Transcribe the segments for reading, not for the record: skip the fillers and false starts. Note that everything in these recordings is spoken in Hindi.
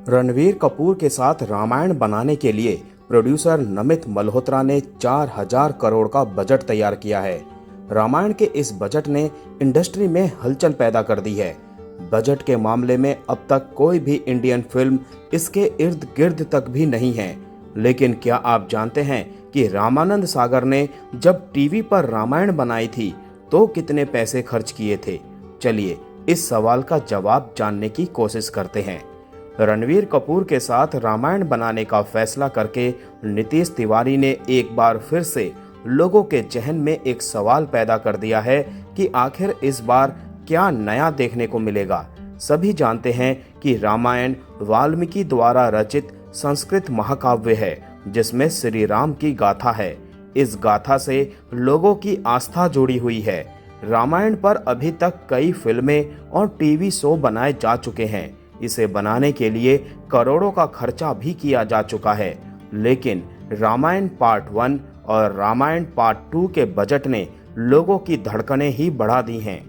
रणवीर कपूर के साथ रामायण बनाने के लिए प्रोड्यूसर नमित मल्होत्रा ने 4000 करोड़ का बजट तैयार किया है। रामायण के इस बजट ने इंडस्ट्री में हलचल पैदा कर दी है। बजट के मामले में अब तक कोई भी इंडियन फिल्म इसके इर्द गिर्द तक भी नहीं है। लेकिन क्या आप जानते हैं कि रामानंद सागर ने जब टीवी पर रामायण बनाई थी तो कितने पैसे खर्च किए थे? चलिए इस सवाल का जवाब जानने की कोशिश करते हैं। रणवीर कपूर के साथ रामायण बनाने का फैसला करके नीतीश तिवारी ने एक बार फिर से लोगों के जहन में एक सवाल पैदा कर दिया है कि आखिर इस बार क्या नया देखने को मिलेगा। सभी जानते हैं कि रामायण वाल्मीकि द्वारा रचित संस्कृत महाकाव्य है जिसमें श्री राम की गाथा है। इस गाथा से लोगों की आस्था जुड़ी हुई है। रामायण पर अभी तक कई फिल्में और टीवी शो बनाए जा चुके हैं। इसे बनाने के लिए करोड़ों का खर्चा भी किया जा चुका है, लेकिन रामायण पार्ट 1 और रामायण पार्ट 2 के बजट ने लोगों की धड़कनें ही बढ़ा दी हैं।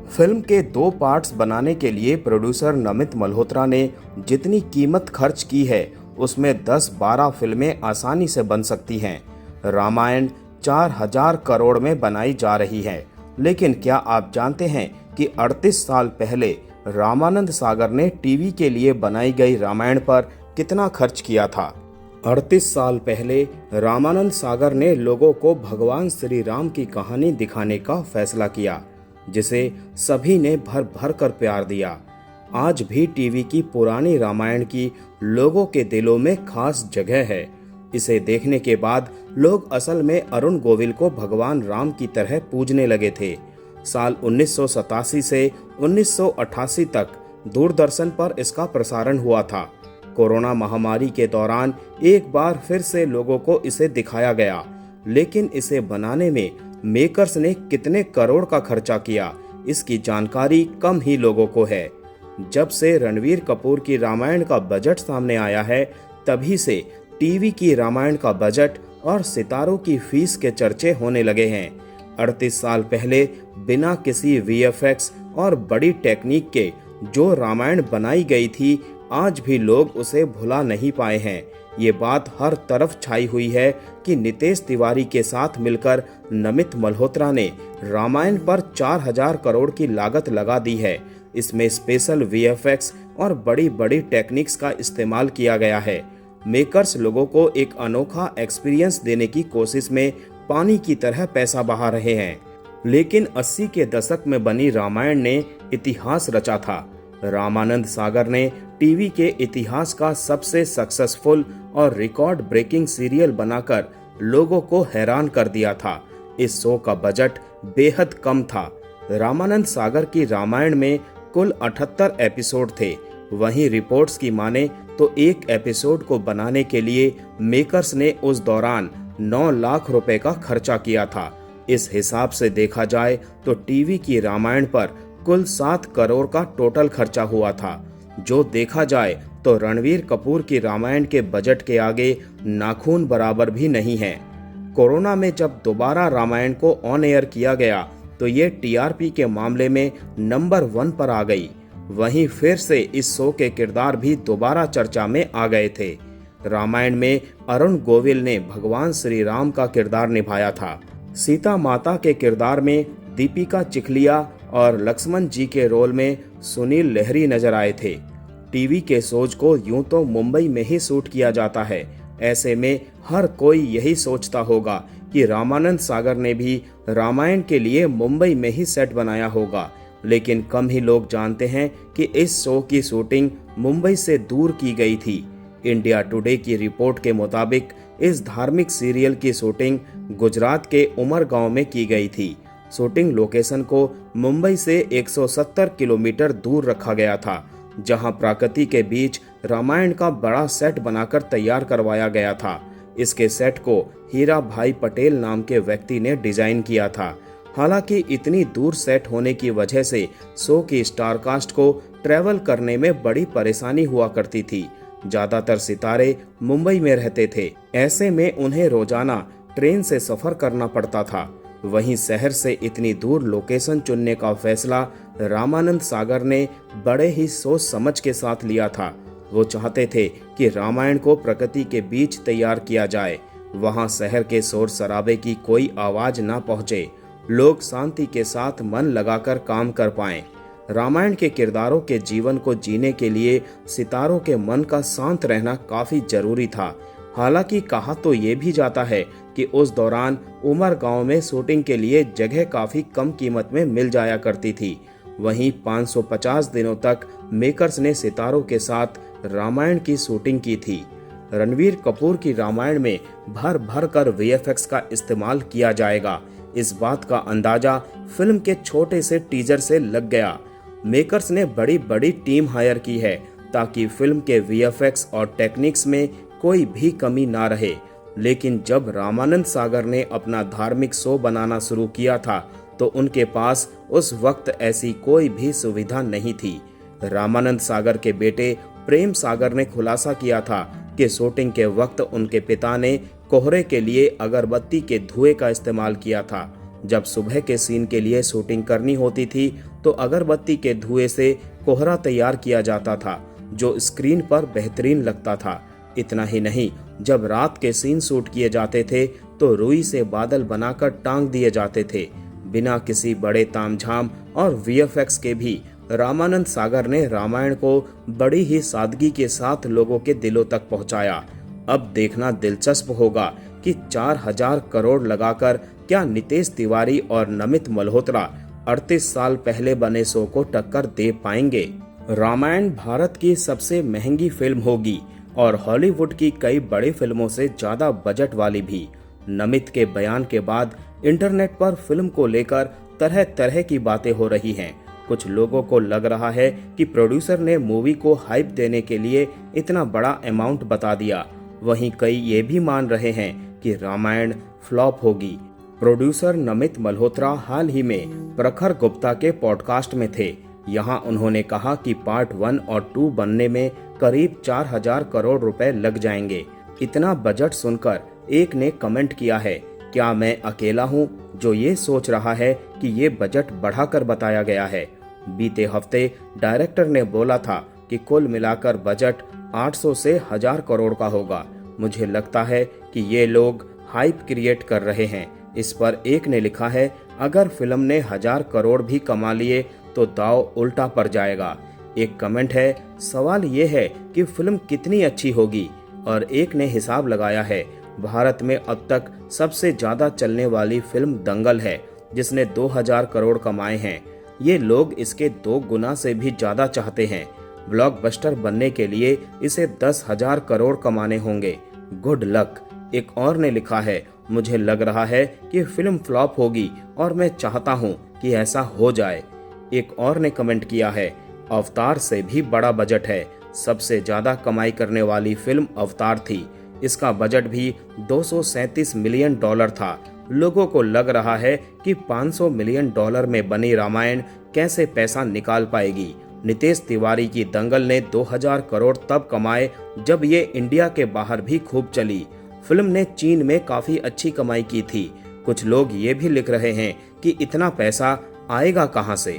फिल्म के 2 पार्ट्स बनाने के लिए प्रोड्यूसर नमित मल्होत्रा ने जितनी कीमत खर्च की है उसमें 10-12 फिल्में आसानी से बन सकती हैं। रामायण 4000 करोड़ में बनाई जा रही है, लेकिन क्या आप जानते हैं कि 38 साल पहले रामानंद सागर ने टीवी के लिए बनाई गई रामायण पर कितना खर्च किया था? 38 साल पहले रामानंद सागर ने लोगों को भगवान श्री राम की कहानी दिखाने का फैसला किया, जिसे सभी ने भर भर कर प्यार दिया। आज भी टीवी की पुरानी रामायण की लोगों के दिलों में खास जगह है। इसे देखने के बाद लोग असल में अरुण गोविल को भगवान राम की तरह पूजने लगे थे। साल 1987 से 1988 तक दूरदर्शन पर इसका प्रसारण हुआ था। कोरोना महामारी के दौरान एक बार फिर से लोगों को इसे दिखाया गया, लेकिन इसे बनाने में मेकर्स ने कितने करोड़ का खर्चा किया, इसकी जानकारी कम ही लोगों को है। जब से रणवीर कपूर की रामायण का बजट सामने आया है, तभी से टीवी की रामायण का बजट और सितारों की फीस के चर्चे होने लगे हैं। 38 साल पहले बिना किसी वीएफएक्स और बड़ी टेक्निक के जो रामायण बनाई गई थी, आज भी लोग उसे भुला नहीं पाए हैं। ये बात हर तरफ छाई हुई है कि नीतीश तिवारी के साथ मिलकर नमित मल्होत्रा ने रामायण पर 4000 करोड़ की लागत लगा दी है। इसमें स्पेशल वीएफएक्स और बड़ी बड़ी टेक्निक्स का इस्तेमाल किया गया है। मेकर्स लोगों को एक अनोखा एक्सपीरियंस देने की कोशिश में पानी की तरह पैसा बहा रहे हैं। लेकिन 80 के दशक में बनी रामायण ने इतिहास रचा था। रामानंद सागर ने टीवी के इतिहास का सबसे सक्सेसफुल और रिकॉर्ड ब्रेकिंग सीरियल बनाकर लोगों को हैरान कर दिया था। इस शो का बजट बेहद कम था। रामानंद सागर की रामायण में कुल 78 एपिसोड थे। वहीं रिपोर्ट्स की माने तो एक एपिसोड को बनाने के लिए मेकर्स ने उस दौरान 9 लाख रुपए का खर्चा किया था। इस हिसाब से देखा जाए तो टीवी की रामायण पर कुल 7 करोड़ का टोटल खर्चा हुआ था। जो देखा जाए तो रणवीर कपूर की रामायण के बजट के आगे नाखून बराबर भी नहीं है। कोरोना में जब दोबारा रामायण को ऑन एयर किया गया तो ये टीआरपी के मामले में नंबर 1 पर आ गई। वहीं फिर से इस शो के किरदार भी दोबारा चर्चा में आ गए थे। रामायण में अरुण गोविल ने भगवान श्री राम का किरदार निभाया था। सीता माता के किरदार में दीपिका चिखलिया और लक्ष्मण जी के रोल में सुनील लहरी नजर आए थे। टीवी के शोज को यूं तो मुंबई में ही शूट किया जाता है। ऐसे में हर कोई यही सोचता होगा कि रामानंद सागर ने भी रामायण के लिए मुंबई में ही सेट बनाया होगा, लेकिन कम ही लोग जानते हैं कि इस शो की शूटिंग मुंबई से दूर की गई थी। इंडिया टुडे की रिपोर्ट के मुताबिक इस धार्मिक सीरियल की शूटिंग गुजरात के उमरगांव में की गई थी। शूटिंग लोकेशन को मुंबई से 170 किलोमीटर दूर रखा गया था, जहां प्रकृति के बीच रामायण का बड़ा सेट बनाकर तैयार करवाया गया था। इसके सेट को हीरा भाई पटेल नाम के व्यक्ति ने डिजाइन किया था। हालांकि इतनी दूर सेट होने की वजह से शो की स्टारकास्ट को ट्रैवल करने में बड़ी परेशानी हुआ करती थी। ज्यादातर सितारे मुंबई में रहते थे, ऐसे में उन्हें रोजाना ट्रेन से सफर करना पड़ता था। वहीं शहर से इतनी दूर लोकेशन चुनने का फैसला रामानंद सागर ने बड़े ही सोच समझ के साथ लिया था। वो चाहते थे कि रामायण को प्रकृति के बीच तैयार किया जाए, वहां शहर के शोर शराबे की कोई आवाज ना पहुंचे, लोग शांति के साथ मन लगाकर काम कर पाएं। रामायण के किरदारों के जीवन को जीने के लिए सितारों के मन का शांत रहना काफी जरूरी था। हालांकि कहा तो ये भी जाता है कि उस दौरान उमर गांव में शूटिंग के लिए जगह काफी कम कीमत में मिल जाया करती थी। वहीं 550 दिनों तक मेकर्स ने सितारों के साथ रामायण की शूटिंग की थी। रणवीर कपूर की रामायण में भर भर कर वीएफएक्स का इस्तेमाल किया जाएगा, इस बात का अंदाजा फिल्म के छोटे से टीजर से लग गया। मेकर्स ने बड़ी बड़ी टीम हायर की है ताकि फिल्म के वीएफएक्स और टेक्निक्स में कोई भी कमी ना रहे। लेकिन जब रामानंद सागर ने अपना धार्मिक शो बनाना शुरू किया था तो उनके पास उस वक्त ऐसी कोई भी सुविधा नहीं थी। रामानंद सागर के बेटे प्रेम सागर ने खुलासा किया था कि शूटिंग के वक्त उनके पिता ने कोहरे के लिए अगरबत्ती के धुएं का इस्तेमाल किया था। जब सुबह के सीन के लिए शूटिंग करनी होती थी तो अगरबत्ती के धुएं से कोहरा तैयार किया जाता था, जो स्क्रीन पर बेहतरीन लगता था। इतना ही नहीं, जब रात के सीन शूट किए जाते थे तो रुई से बादल बनाकर टांग दिए जाते थे। बिना किसी बड़े तामझाम और वीएफएक्स के भी रामानंद सागर ने रामायण को बड़ी ही सादगी के साथ लोगों के दिलों तक पहुंचाया। अब देखना दिलचस्प होगा कि 4000 करोड़ लगाकर क्या नितेश तिवारी और नमित मल्होत्रा 38 साल पहले बने शो को टक्कर दे पाएंगे। रामायण भारत की सबसे महंगी फिल्म होगी और हॉलीवुड की कई बड़ी फिल्मों से ज्यादा बजट वाली भी। नमित के बयान के बाद इंटरनेट पर फिल्म को लेकर तरह तरह की बातें हो रही हैं। कुछ लोगों को लग रहा है कि प्रोड्यूसर ने मूवी को हाइप देने के लिए इतना बड़ा अमाउंट बता दिया। वहीं कई ये भी मान रहे हैं कि रामायण फ्लॉप होगी। प्रोड्यूसर नमित मल्होत्रा हाल ही में प्रखर गुप्ता के पॉडकास्ट में थे। यहाँ उन्होंने कहा कि पार्ट 1 और 2 बनने में करीब 4000 करोड़ रुपए लग जाएंगे। इतना बजट सुनकर एक ने कमेंट किया है, क्या मैं अकेला हूँ जो ये सोच रहा है कि ये बजट बढ़ाकर बताया गया है। बीते हफ्ते डायरेक्टर ने बोला था कि कुल मिलाकर बजट 800 से 1000 करोड़ का होगा। मुझे लगता है कि ये लोग हाइप क्रिएट कर रहे हैं। इस पर एक ने लिखा है, अगर फिल्म ने 1000 करोड़ भी कमा लिए तो दाव उल्टा पड़ जाएगा। एक कमेंट है, सवाल ये है कि फिल्म कितनी अच्छी होगी। और एक ने हिसाब लगाया है, भारत में अब तक सबसे ज्यादा चलने वाली फिल्म दंगल है जिसने 2000 करोड़ कमाए हैं। ये लोग इसके 2 गुना से भी ज्यादा चाहते हैं। ब्लॉकबस्टर बनने के लिए इसे 10,000 करोड़ कमाने होंगे। Good luck. एक और ने लिखा है, मुझे लग रहा है कि फिल्म फ्लॉप होगी और मैं चाहता हूँ कि ऐसा हो जाए। एक और ने कमेंट किया है, अवतार से भी बड़ा बजट है। सबसे ज्यादा कमाई करने वाली फिल्म अवतार थी। इसका बजट भी 237 मिलियन डॉलर था। लोगों को लग रहा है कि 500 मिलियन डॉलर में बनी रामायण कैसे पैसा निकाल पाएगी। नितेश तिवारी की दंगल ने 2000 करोड़ तब कमाए जब ये इंडिया के बाहर भी खूब चली। फिल्म ने चीन में काफी अच्छी कमाई की थी। कुछ लोग ये भी लिख रहे हैं कि इतना पैसा आएगा कहां से।